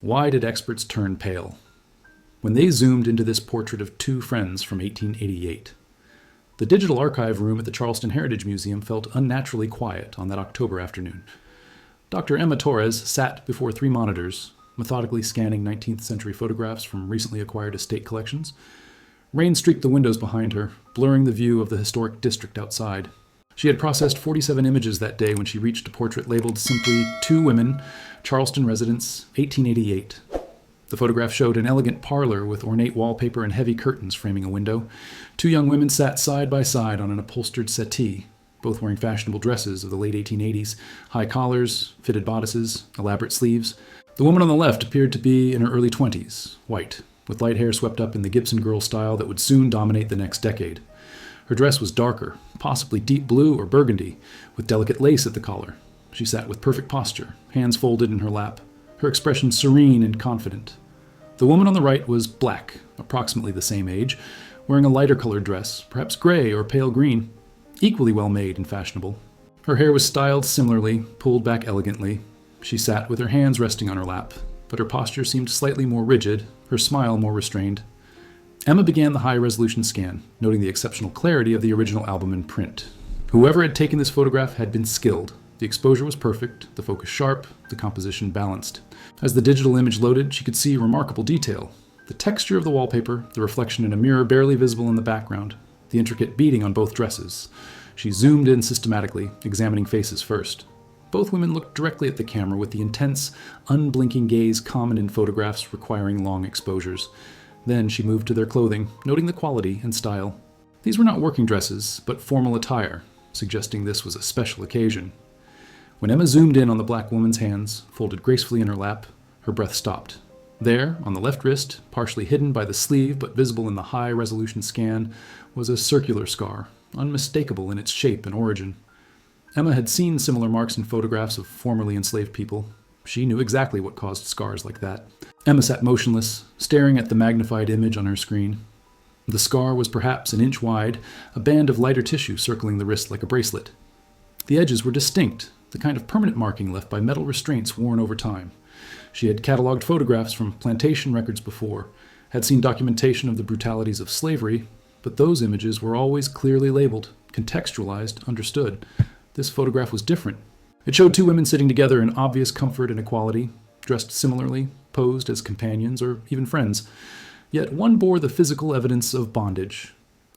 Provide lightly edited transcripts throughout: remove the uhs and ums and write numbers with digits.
Why did experts turn pale? When they zoomed into this portrait of two friends from 1888, the digital archive room at the Charleston Heritage Museum felt unnaturally quiet on that October afternoon. Dr. Emma Torres sat before three monitors, methodically scanning 19th century photographs from recently acquired estate collections. Rain streaked the windows behind her, blurring the view of the historic district outside. She had processed 47 images that day when she reached a portrait labeled simply Two Women, Charleston Residence, 1888. The photograph showed an elegant parlor with ornate wallpaper and heavy curtains framing a window. Two young women sat side by side on an upholstered settee, both wearing fashionable dresses of the late 1880s, high collars, fitted bodices, elaborate sleeves. The woman on the left appeared to be in her early 20s, white, with light hair swept up in the Gibson girl style that would soon dominate the next decade. Her dress was darker, possibly deep blue or burgundy, with delicate lace at the collar. She sat with perfect posture, hands folded in her lap, her expression serene and confident. The woman on the right was black, approximately the same age, wearing a lighter colored dress, perhaps gray or pale green, equally well made and fashionable. Her hair was styled similarly, pulled back elegantly. She sat with her hands resting on her lap, but her posture seemed slightly more rigid, her smile more restrained. Emma began the high-resolution scan, noting the exceptional clarity of the original album in print. Whoever had taken this photograph had been skilled. The exposure was perfect, the focus sharp, the composition balanced. As the digital image loaded, she could see remarkable detail. The texture of the wallpaper, the reflection in a mirror barely visible in the background, the intricate beading on both dresses. She zoomed in systematically, examining faces first. Both women looked directly at the camera with the intense, unblinking gaze common in photographs requiring long exposures. Then she moved to their clothing, noting the quality and style. These were not working dresses, but formal attire, suggesting this was a special occasion. When Emma zoomed in on the black woman's hands, folded gracefully in her lap, her breath stopped. There, on the left wrist, partially hidden by the sleeve but visible in the high-resolution scan, was a circular scar, unmistakable in its shape and origin. Emma had seen similar marks in photographs of formerly enslaved people. She knew exactly what caused scars like that. Emma sat motionless, staring at the magnified image on her screen. The scar was perhaps an inch wide, a band of lighter tissue circling the wrist like a bracelet. The edges were distinct, the kind of permanent marking left by metal restraints worn over time. She had catalogued photographs from plantation records before, had seen documentation of the brutalities of slavery, but those images were always clearly labeled, contextualized, understood. This photograph was different. It showed two women sitting together in obvious comfort and equality, dressed similarly, posed as companions or even friends. Yet one bore the physical evidence of bondage.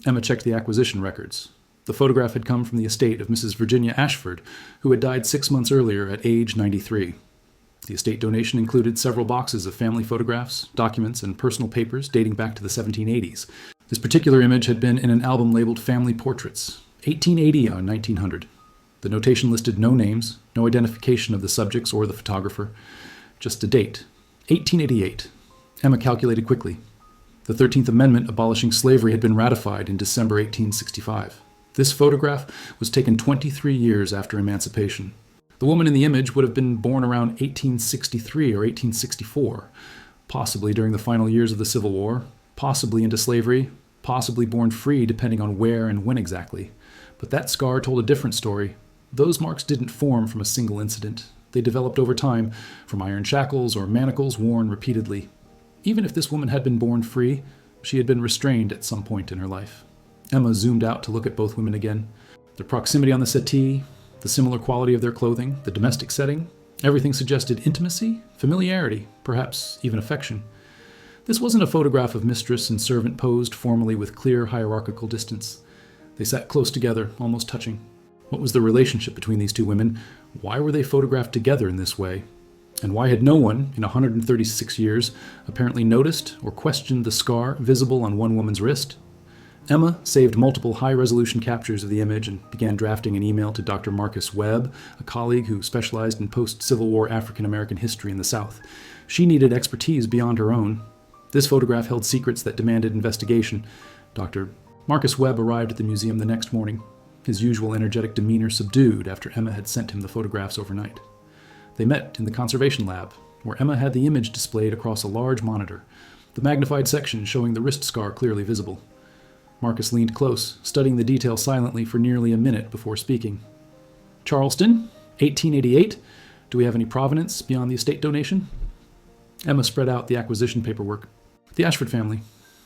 Emma checked the acquisition records. The photograph had come from the estate of Mrs. Virginia Ashford, who had died 6 months earlier at age 93. The estate donation included several boxes of family photographs, documents, and personal papers dating back to the 1780s. This particular image had been in an album labeled Family Portraits, 1880 on 1900. The notation listed no names, no identification of the subjects or the photographer, just a date, 1888. Emma calculated quickly. The 13th Amendment abolishing slavery had been ratified in December 1865. This photograph was taken 23 years after emancipation. The woman in the image would have been born around 1863 or 1864, possibly during the final years of the Civil War, possibly into slavery, possibly born free depending on where and when exactly. But that scar told a different story. Those marks didn't form from a single incident. They developed over time, from iron shackles or manacles worn repeatedly. Even if this woman had been born free, she had been restrained at some point in her life. Emma zoomed out to look at both women again. Their proximity on the settee, the similar quality of their clothing, the domestic setting, everything suggested intimacy, familiarity, perhaps even affection. This wasn't a photograph of mistress and servant posed formally with clear hierarchical distance. They sat close together, almost touching. What was the relationship between these two women? Why were they photographed together in this way? And why had no one, in 136 years, apparently noticed or questioned the scar visible on one woman's wrist? Emma saved multiple high-resolution captures of the image and began drafting an email to Dr. Marcus Webb, a colleague who specialized in post-Civil War African-American history in the South. She needed expertise beyond her own. This photograph held secrets that demanded investigation. Dr. Marcus Webb arrived at the museum the next morning, his usual energetic demeanor subdued after Emma had sent him the photographs overnight. They met in the conservation lab, where Emma had the image displayed across a large monitor, the magnified section showing the wrist scar clearly visible. Marcus leaned close, studying the detail silently for nearly a minute before speaking. "Charleston, 1888. Do we have any provenance beyond the estate donation?" Emma spread out the acquisition paperwork. The Ashford family.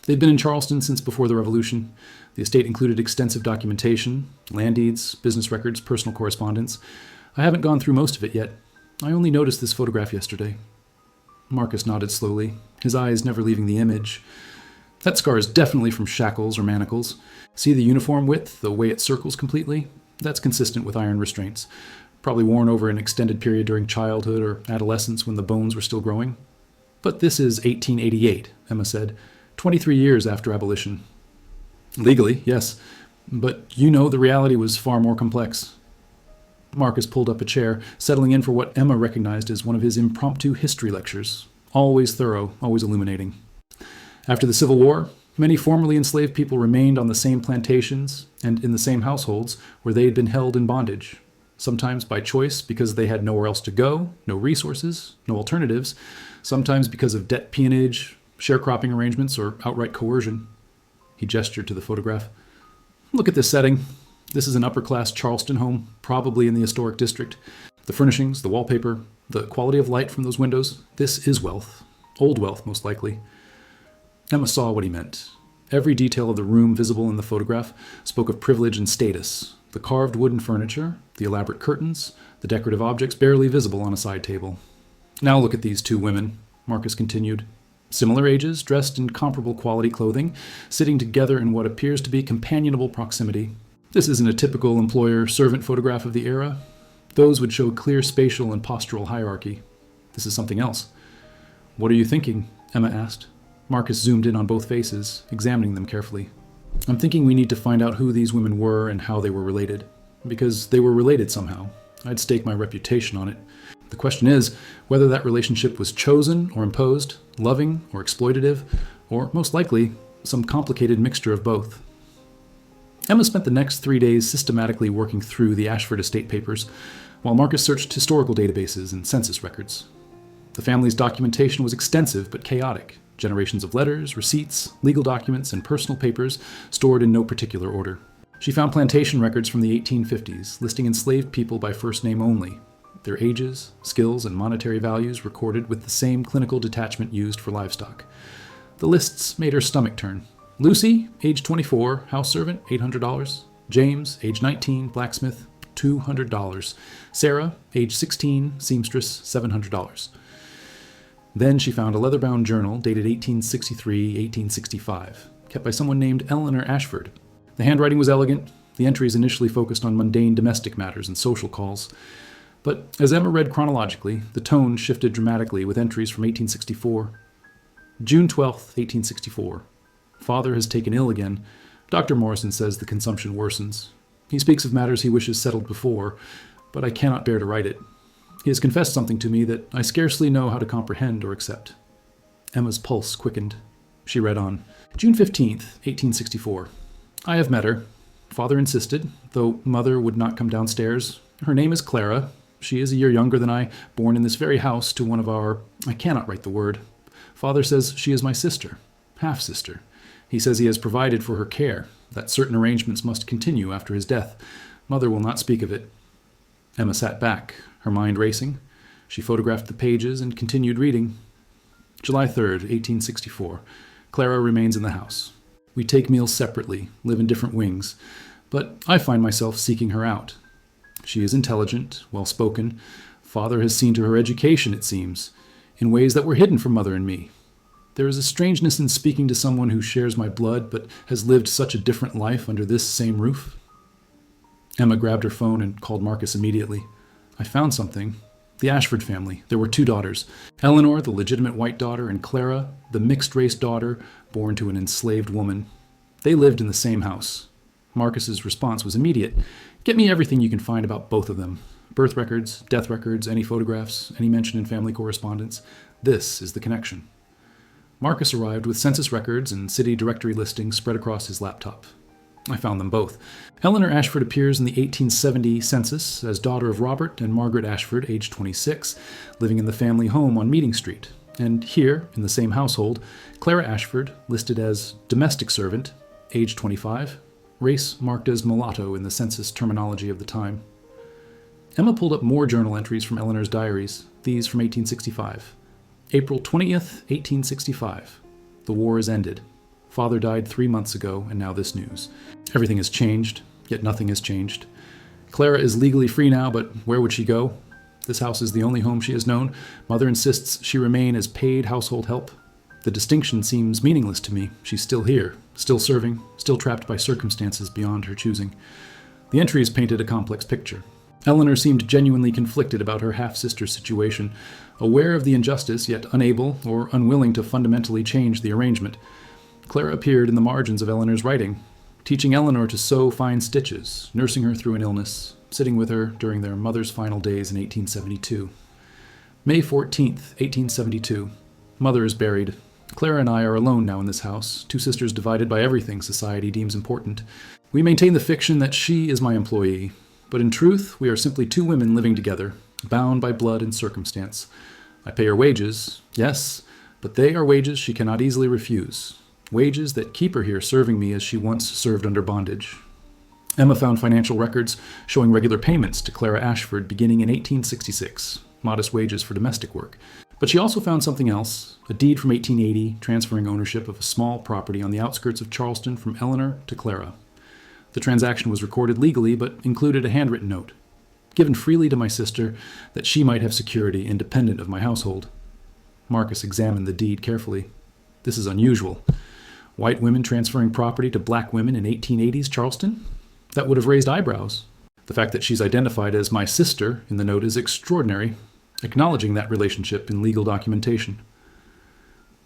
They'd been in Charleston since before the Revolution. The estate included extensive documentation, land deeds, business records, personal correspondence. I haven't gone through most of it yet. I only noticed this photograph yesterday. Marcus nodded slowly, his eyes never leaving the image. That scar is definitely from shackles or manacles. See the uniform width, the way it circles completely? That's consistent with iron restraints. Probably worn over an extended period during childhood or adolescence when the bones were still growing. But this is 1888, Emma said, 23 years after abolition. Legally, yes, but you know the reality was far more complex. Marcus pulled up a chair, settling in for what Emma recognized as one of his impromptu history lectures. Always thorough, always illuminating. After the Civil War, many formerly enslaved people remained on the same plantations and in the same households where they had been held in bondage, sometimes by choice because they had nowhere else to go, no resources, no alternatives, sometimes because of debt peonage, sharecropping arrangements, or outright coercion. He gestured to the photograph. Look at this setting. This is an upper-class Charleston home, probably in the historic district. The furnishings, the wallpaper, the quality of light from those windows, this is wealth. Old wealth, most likely. Emma saw what he meant. Every detail of the room visible in the photograph spoke of privilege and status. The carved wooden furniture, the elaborate curtains, the decorative objects barely visible on a side table. Now look at these two women, Marcus continued. Similar ages, dressed in comparable quality clothing, sitting together in what appears to be companionable proximity. This isn't a typical employer-servant photograph of the era. Those would show clear spatial and postural hierarchy. This is something else. What are you thinking? Emma asked. Marcus zoomed in on both faces, examining them carefully. I'm thinking we need to find out who these women were and how they were related. Because they were related somehow. I'd stake my reputation on it. The question is whether that relationship was chosen or imposed, loving or exploitative, or most likely, some complicated mixture of both. Emma spent the next 3 days systematically working through the Ashford estate papers, while Marcus searched historical databases and census records. The family's documentation was extensive but chaotic. Generations of letters, receipts, legal documents, and personal papers stored in no particular order. She found plantation records from the 1850s, listing enslaved people by first name only, their ages, skills, and monetary values recorded with the same clinical detachment used for livestock. The lists made her stomach turn. Lucy, age 24, house servant, $800. James, age 19, blacksmith, $200. Sarah, age 16, seamstress, $700. Then she found a leather-bound journal dated 1863-1865, kept by someone named Eleanor Ashford. The handwriting was elegant. The entries initially focused on mundane domestic matters and social calls. But as Emma read chronologically, the tone shifted dramatically with entries from 1864. June 12, 1864. Father has taken ill again. Dr. Morrison says the consumption worsens. He speaks of matters he wishes settled before, but I cannot bear to write it. He has confessed something to me that I scarcely know how to comprehend or accept. Emma's pulse quickened. She read on. June 15, 1864. I have met her. Father insisted, though Mother would not come downstairs. Her name is Clara. She is a year younger than I, born in this very house to one of our... I cannot write the word. Father says she is my sister, half-sister. He says he has provided for her care, that certain arrangements must continue after his death. Mother will not speak of it. Emma sat back, her mind racing. She photographed the pages and continued reading. July 3rd, 1864. Clara remains in the house. We take meals separately, live in different wings, but I find myself seeking her out. She is intelligent, well-spoken. Father has seen to her education, it seems, in ways that were hidden from Mother and me. There is a strangeness in speaking to someone who shares my blood but has lived such a different life under this same roof. Emma grabbed her phone and called Marcus immediately. I found something. The Ashford family. There were 2 daughters. Eleanor, the legitimate white daughter, and Clara, the mixed-race daughter born to an enslaved woman. They lived in the same house. Marcus's response was immediate. Get me everything you can find about both of them. Birth records, death records, any photographs, any mention in family correspondence. This is the connection. Marcus arrived with census records and city directory listings spread across his laptop. I found them both. Eleanor Ashford appears in the 1870 census as daughter of Robert and Margaret Ashford, age 26, living in the family home on Meeting Street. And here, in the same household, Clara Ashford, listed as domestic servant, age 25, race marked as mulatto in the census terminology of the time. Emma pulled up more journal entries from Eleanor's diaries, these from 1865. April 20th, 1865. The war is ended. Father died 3 months ago, and now this news. Everything has changed, yet nothing has changed. Clara is legally free now, but where would she go? This house is the only home she has known. Mother insists she remain as paid household help. The distinction seems meaningless to me. She's still here, still serving, still trapped by circumstances beyond her choosing. The entries painted a complex picture. Eleanor seemed genuinely conflicted about her half-sister's situation, aware of the injustice, yet unable or unwilling to fundamentally change the arrangement. Clara appeared in the margins of Eleanor's writing, teaching Eleanor to sew fine stitches, nursing her through an illness, sitting with her during their mother's final days in 1872. May 14th, 1872. Mother is buried. Clara and I are alone now in this house, two sisters divided by everything society deems important. We maintain the fiction that she is my employee, but in truth, we are simply two women living together, bound by blood and circumstance. I pay her wages, yes, but they are wages she cannot easily refuse. Wages that keep her here serving me as she once served under bondage. Emma found financial records showing regular payments to Clara Ashford beginning in 1866, modest wages for domestic work. But she also found something else, a deed from 1880 transferring ownership of a small property on the outskirts of Charleston from Eleanor to Clara. The transaction was recorded legally, but included a handwritten note, given freely to my sister that she might have security independent of my household. Marcus examined the deed carefully. This is unusual. White women transferring property to black women in 1880s Charleston? That would have raised eyebrows. The fact that she's identified as my sister in the note is extraordinary, acknowledging that relationship in legal documentation.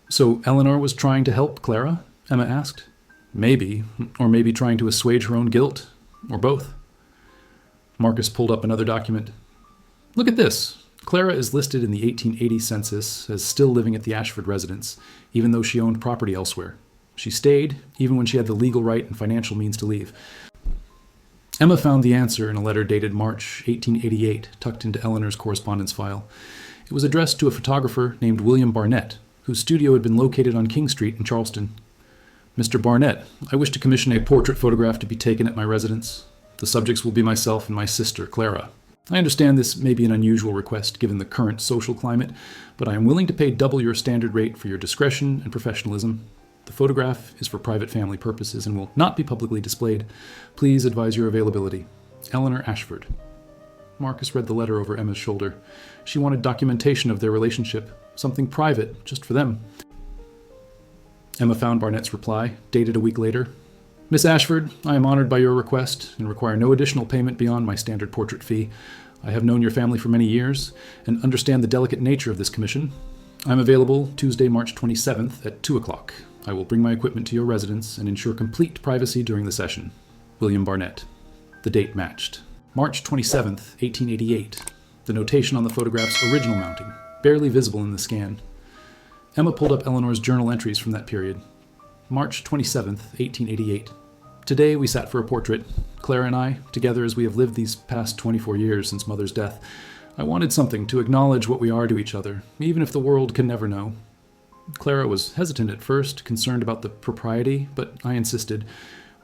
So Eleanor was trying to help Clara? Emma asked. Maybe, or maybe trying to assuage her own guilt, or both. Marcus pulled up another document. Look at this. Clara is listed in the 1880 census as still living at the Ashford residence, even though she owned property elsewhere. She stayed, even when she had the legal right and financial means to leave. Emma found the answer in a letter dated March 1888, tucked into Eleanor's correspondence file. It was addressed to a photographer named William Barnett, whose studio had been located on King Street in Charleston. Mr. Barnett, I wish to commission a portrait photograph to be taken at my residence. The subjects will be myself and my sister, Clara. I understand this may be an unusual request given the current social climate, but I am willing to pay double your standard rate for your discretion and professionalism. The photograph is for private family purposes and will not be publicly displayed. Please advise your availability. Eleanor Ashford. Marcus read the letter over Emma's shoulder. She wanted documentation of their relationship, something private, just for them. Emma found Barnett's reply, dated a week later. Miss Ashford, I am honored by your request and require no additional payment beyond my standard portrait fee. I have known your family for many years and understand the delicate nature of this commission. I am available Tuesday, March 27th at 2 o'clock. I will bring my equipment to your residence and ensure complete privacy during the session. William Barnett. The date matched. March 27th, 1888. The notation on the photograph's original mounting, barely visible in the scan. Emma pulled up Eleanor's journal entries from that period. March 27th, 1888. Today we sat for a portrait, Clara and I, together as we have lived these past 24 years since Mother's death. I wanted something to acknowledge what we are to each other, even if the world can never know. Clara was hesitant at first, concerned about the propriety, but I insisted.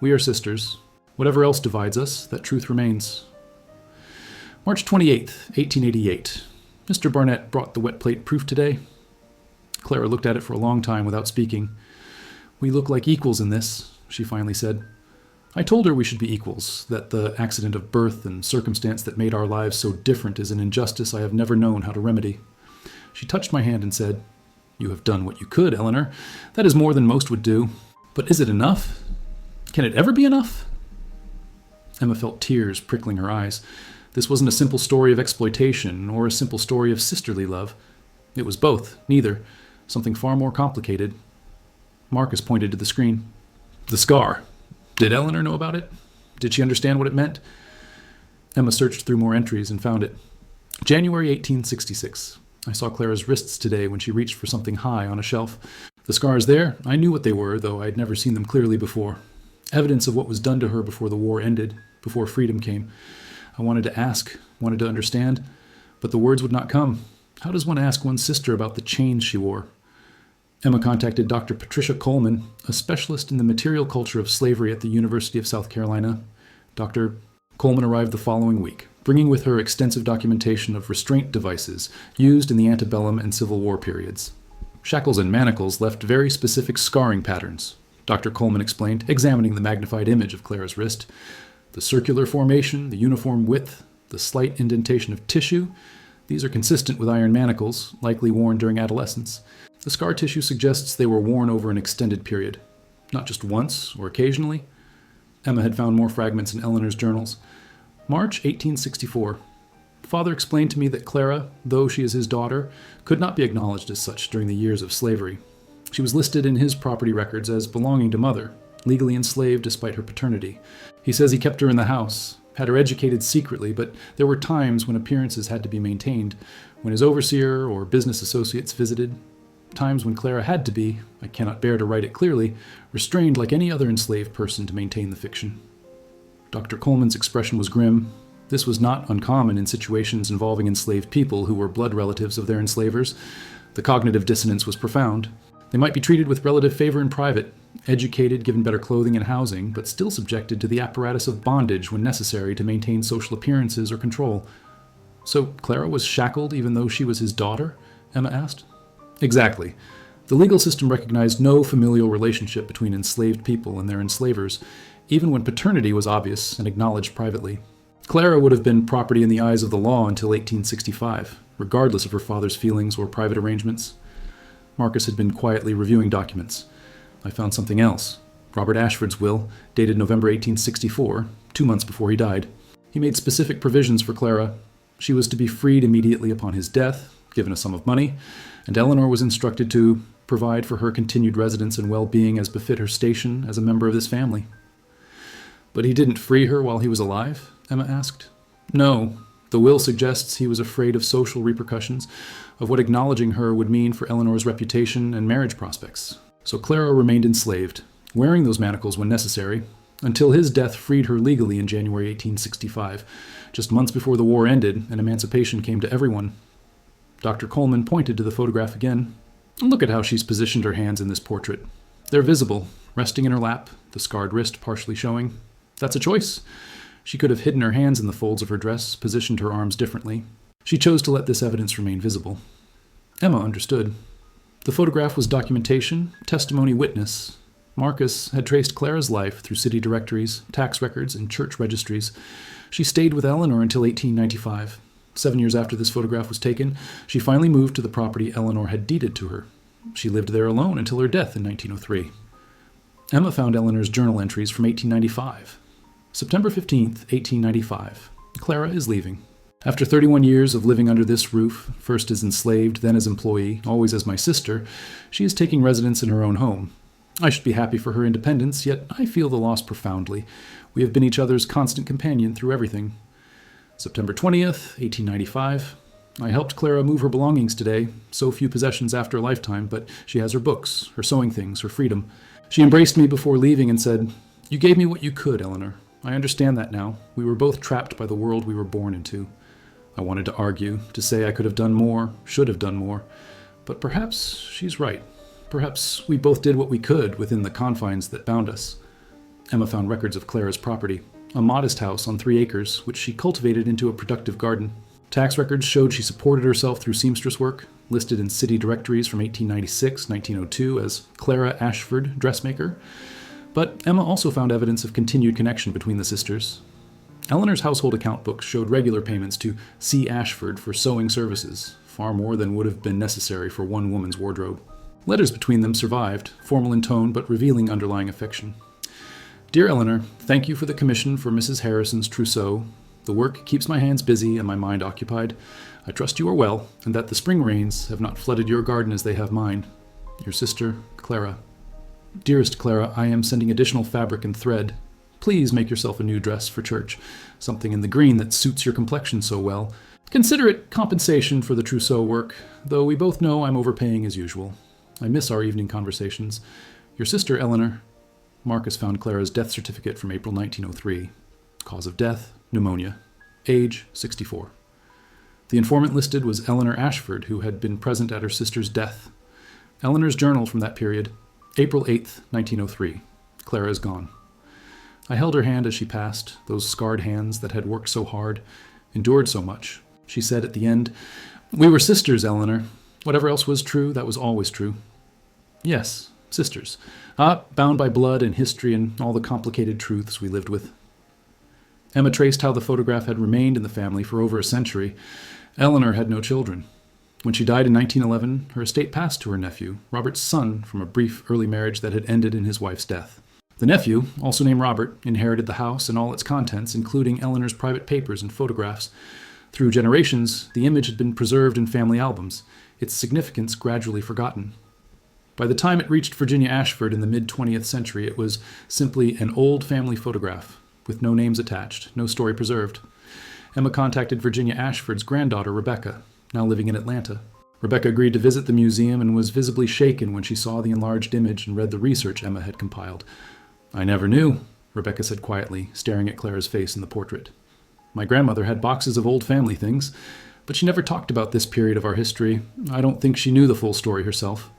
We are sisters. Whatever else divides us, that truth remains. March 28th, 1888. Mr. Barnett brought the wet plate proof today. Clara looked at it for a long time without speaking. We look like equals in this, she finally said. I told her we should be equals, that the accident of birth and circumstance that made our lives so different is an injustice I have never known how to remedy. She touched my hand and said, You have done what you could, Eleanor. That is more than most would do. But is it enough? Can it ever be enough? Emma felt tears prickling her eyes. This wasn't a simple story of exploitation or a simple story of sisterly love. It was both, neither. Something far more complicated. Marcus pointed to the screen. The scar. Did Eleanor know about it? Did she understand what it meant? Emma searched through more entries and found it. January 1866. I saw Clara's wrists today when she reached for something high on a shelf. The scars there, I knew what they were, though I'd never seen them clearly before. Evidence of what was done to her before the war ended, before freedom came. I wanted to ask, wanted to understand, but the words would not come. How does one ask one's sister about the chains she wore? Emma contacted Dr. Patricia Coleman, a specialist in the material culture of slavery at the University of South Carolina. Dr. Coleman arrived the following week, bringing with her extensive documentation of restraint devices used in the antebellum and Civil War periods. Shackles and manacles left very specific scarring patterns, Dr. Coleman explained, examining the magnified image of Clara's wrist. The circular formation, the uniform width, the slight indentation of tissue, these are consistent with iron manacles, likely worn during adolescence. The scar tissue suggests they were worn over an extended period, not just once or occasionally. Emma had found more fragments in Eleanor's journals. March 1864. Father explained to me that Clara, though she is his daughter, could not be acknowledged as such during the years of slavery. She was listed in his property records as belonging to mother, legally enslaved despite her paternity. He says he kept her in the house, had her educated secretly, but there were times when appearances had to be maintained, when his overseer or business associates visited, times when Clara had to be, I cannot bear to write it clearly, restrained like any other enslaved person to maintain the fiction. Dr. Coleman's expression was grim. This was not uncommon in situations involving enslaved people who were blood relatives of their enslavers. The cognitive dissonance was profound. They might be treated with relative favor in private, educated, given better clothing and housing, but still subjected to the apparatus of bondage when necessary to maintain social appearances or control. So Clara was shackled even though she was his daughter? Emma asked. Exactly. The legal system recognized no familial relationship between enslaved people and their enslavers, even when paternity was obvious and acknowledged privately. Clara would have been property in the eyes of the law until 1865, regardless of her father's feelings or private arrangements. Marcus had been quietly reviewing documents. I found something else. Robert Ashford's will, dated November 1864, 2 months before he died. He made specific provisions for Clara. She was to be freed immediately upon his death, given a sum of money, and Eleanor was instructed to provide for her continued residence and well-being as befit her station as a member of this family. But he didn't free her while he was alive? Emma asked. No. The will suggests he was afraid of social repercussions, of what acknowledging her would mean for Eleanor's reputation and marriage prospects. So Clara remained enslaved, wearing those manacles when necessary, until his death freed her legally in January 1865, just months before the war ended and emancipation came to everyone. Dr. Coleman pointed to the photograph again. Look at how she's positioned her hands in this portrait. They're visible, resting in her lap, the scarred wrist partially showing. That's a choice. She could have hidden her hands in the folds of her dress, positioned her arms differently. She chose to let this evidence remain visible. Emma understood. The photograph was documentation, testimony witness. Marcus had traced Clara's life through city directories, tax records, and church registries. She stayed with Eleanor until 1895. 7 years after this photograph was taken, she finally moved to the property Eleanor had deeded to her. She lived there alone until her death in 1903. Emma found Eleanor's journal entries from 1895. September 15th, 1895. Clara is leaving. After 31 years of living under this roof, first as enslaved, then as employee, always as my sister, she is taking residence in her own home. I should be happy for her independence, yet I feel the loss profoundly. We have been each other's constant companion through everything. September 20th, 1895. I helped Clara move her belongings today. So few possessions after a lifetime, but she has her books, her sewing things, her freedom. She embraced me before leaving and said, "You gave me what you could, Eleanor. I understand that now. We were both trapped by the world we were born into." I wanted to argue, to say I could have done more, should have done more. But perhaps she's right. Perhaps we both did what we could within the confines that bound us. Emma found records of Clara's property, a modest house on 3 acres, which she cultivated into a productive garden. Tax records showed she supported herself through seamstress work, listed in city directories from 1896, 1902 as Clara Ashford, dressmaker. But Emma also found evidence of continued connection between the sisters. Eleanor's household account books showed regular payments to C. Ashford for sewing services, far more than would have been necessary for one woman's wardrobe. Letters between them survived, formal in tone but revealing underlying affection. Dear Eleanor, thank you for the commission for Mrs. Harrison's trousseau. The work keeps my hands busy and my mind occupied. I trust you are well, and that the spring rains have not flooded your garden as they have mine. Your sister, Clara. Dearest Clara, I am sending additional fabric and thread. Please make yourself a new dress for church, something in the green that suits your complexion so well. Consider it compensation for the trousseau work, though we both know I'm overpaying as usual. I miss our evening conversations. Your sister, Eleanor. Marcus found Clara's death certificate from April 1903. Cause of death, pneumonia. Age, 64. The informant listed was Eleanor Ashford, who had been present at her sister's death. Eleanor's journal from that period, April 8th, 1903. Clara is gone. I held her hand as she passed, those scarred hands that had worked so hard, endured so much. She said at the end, "We were sisters, Eleanor. Whatever else was true, that was always true." Yes, sisters. Bound by blood and history and all the complicated truths we lived with. Emma traced how the photograph had remained in the family for over a century. Eleanor had no children. When she died in 1911, her estate passed to her nephew, Robert's son, from a brief early marriage that had ended in his wife's death. The nephew, also named Robert, inherited the house and all its contents, including Eleanor's private papers and photographs. Through generations, the image had been preserved in family albums, its significance gradually forgotten. By the time it reached Virginia Ashford in the mid-20th century, it was simply an old family photograph, with no names attached, no story preserved. Emma contacted Virginia Ashford's granddaughter, Rebecca, now living in Atlanta. Rebecca agreed to visit the museum and was visibly shaken when she saw the enlarged image and read the research Emma had compiled. "I never knew," Rebecca said quietly, staring at Clara's face in the portrait. "My grandmother had boxes of old family things, but she never talked about this period of our history. I don't think she knew the full story herself."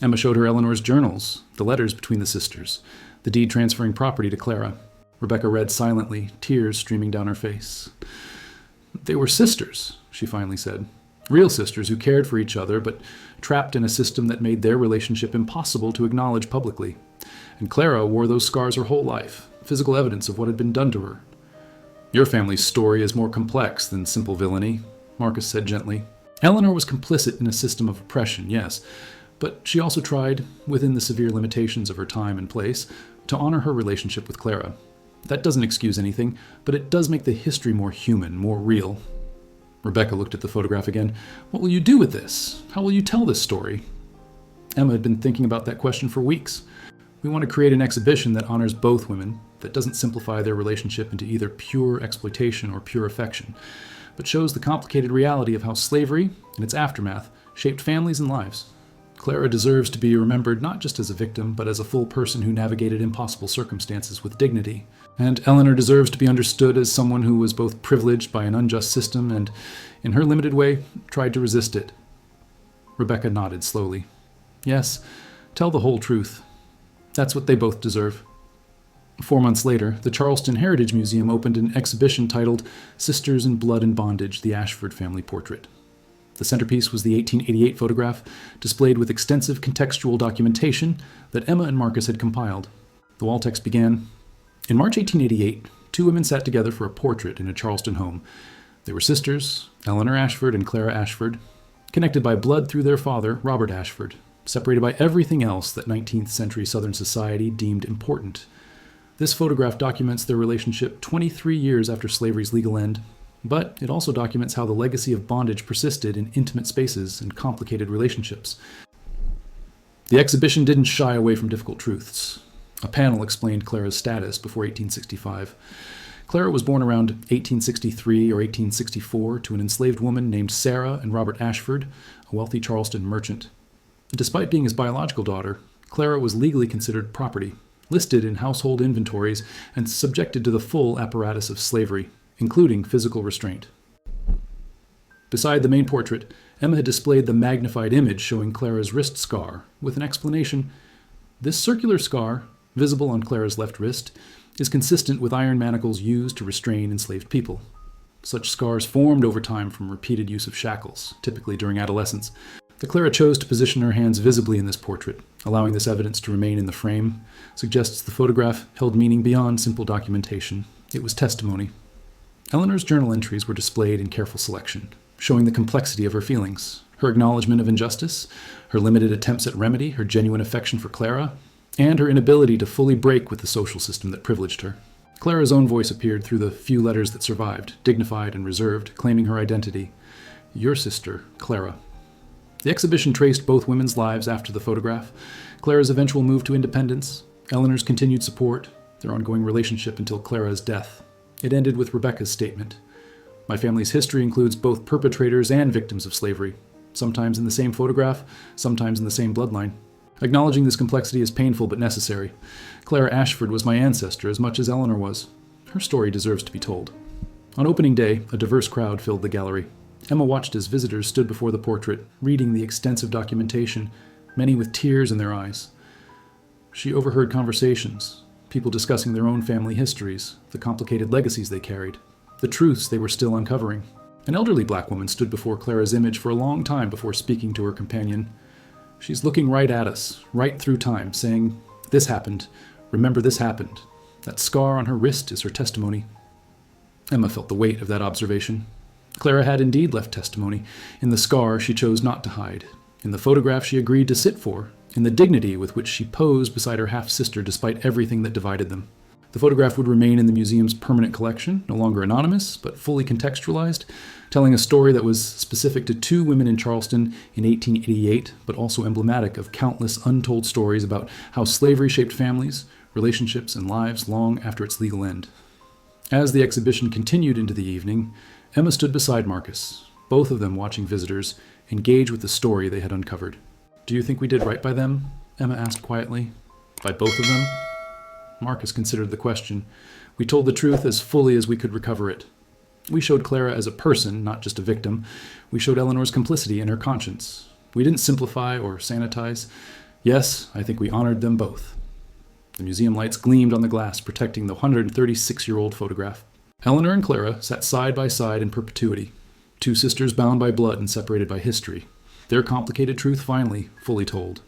Emma showed her Eleanor's journals, the letters between the sisters, the deed transferring property to Clara. Rebecca read silently, tears streaming down her face. "They were sisters," she finally said. "Real sisters who cared for each other, but trapped in a system that made their relationship impossible to acknowledge publicly. And Clara wore those scars her whole life, physical evidence of what had been done to her." "Your family's story is more complex than simple villainy," Marcus said gently. "Eleanor was complicit in a system of oppression, yes, but she also tried, within the severe limitations of her time and place, to honor her relationship with Clara. That doesn't excuse anything, but it does make the history more human, more real." Rebecca looked at the photograph again. "What will you do with this? How will you tell this story?" Emma had been thinking about that question for weeks. "We want to create an exhibition that honors both women, that doesn't simplify their relationship into either pure exploitation or pure affection, but shows the complicated reality of how slavery, and its aftermath, shaped families and lives. Clara deserves to be remembered not just as a victim, but as a full person who navigated impossible circumstances with dignity. And Eleanor deserves to be understood as someone who was both privileged by an unjust system and, in her limited way, tried to resist it." Rebecca nodded slowly. "Yes, tell the whole truth. That's what they both deserve." 4 months later, the Charleston Heritage Museum opened an exhibition titled "Sisters in Blood and Bondage, the Ashford Family Portrait." The centerpiece was the 1888 photograph, displayed with extensive contextual documentation that Emma and Marcus had compiled. The wall text began, "In March 1888, 2 women sat together for a portrait in a Charleston home. They were sisters, Eleanor Ashford and Clara Ashford, connected by blood through their father, Robert Ashford, separated by everything else that 19th century Southern society deemed important. This photograph documents their relationship 23 years after slavery's legal end, but it also documents how the legacy of bondage persisted in intimate spaces and complicated relationships." The exhibition didn't shy away from difficult truths. A panel explained Clara's status before 1865. Clara was born around 1863 or 1864 to an enslaved woman named Sarah and Robert Ashford, a wealthy Charleston merchant. Despite being his biological daughter, Clara was legally considered property, listed in household inventories, and subjected to the full apparatus of slavery, including physical restraint. Beside the main portrait, Emma had displayed the magnified image showing Clara's wrist scar, with an explanation. "This circular scar, visible on Clara's left wrist, is consistent with iron manacles used to restrain enslaved people. Such scars formed over time from repeated use of shackles, typically during adolescence. That Clara chose to position her hands visibly in this portrait, allowing this evidence to remain in the frame, suggests the photograph held meaning beyond simple documentation. It was testimony." Eleanor's journal entries were displayed in careful selection, showing the complexity of her feelings, her acknowledgement of injustice, her limited attempts at remedy, her genuine affection for Clara, and her inability to fully break with the social system that privileged her. Clara's own voice appeared through the few letters that survived, dignified and reserved, claiming her identity. "Your sister, Clara." The exhibition traced both women's lives after the photograph, Clara's eventual move to independence, Eleanor's continued support, their ongoing relationship until Clara's death. It ended with Rebecca's statement. "My family's history includes both perpetrators and victims of slavery, sometimes in the same photograph, sometimes in the same bloodline. Acknowledging this complexity is painful but necessary. Clara Ashford was my ancestor as much as Eleanor was. Her story deserves to be told." On opening day, a diverse crowd filled the gallery. Emma watched as visitors stood before the portrait, reading the extensive documentation, many with tears in their eyes. She overheard conversations, people discussing their own family histories, the complicated legacies they carried. the truths they were still uncovering. An elderly black woman stood before Clara's image for a long time before speaking to her companion. She's looking right at us, right through time, saying, "This happened. Remember this happened." That scar on her wrist is her testimony. Emma felt the weight of that observation. Clara had indeed left testimony, in the scar she chose not to hide, in the photograph she agreed to sit for, in the dignity with which she posed beside her half-sister despite everything that divided them. The photograph would remain in the museum's permanent collection, no longer anonymous, but fully contextualized, telling a story that was specific to two women in Charleston in 1888, but also emblematic of countless untold stories about how slavery shaped families, relationships, and lives long after its legal end. As the exhibition continued into the evening, Emma stood beside Marcus, both of them watching visitors engage with the story they had uncovered. "Do you think we did right by them?" Emma asked quietly. "By both of them?" Marcus considered the question. "We told the truth as fully as we could recover it. We showed Clara as a person, not just a victim. We showed Eleanor's complicity and her conscience. We didn't simplify or sanitize. Yes, I think we honored them both." The museum lights gleamed on the glass, protecting the 136-year-old photograph. Eleanor and Clara sat side by side in perpetuity, two sisters bound by blood and separated by history, their complicated truth finally fully told.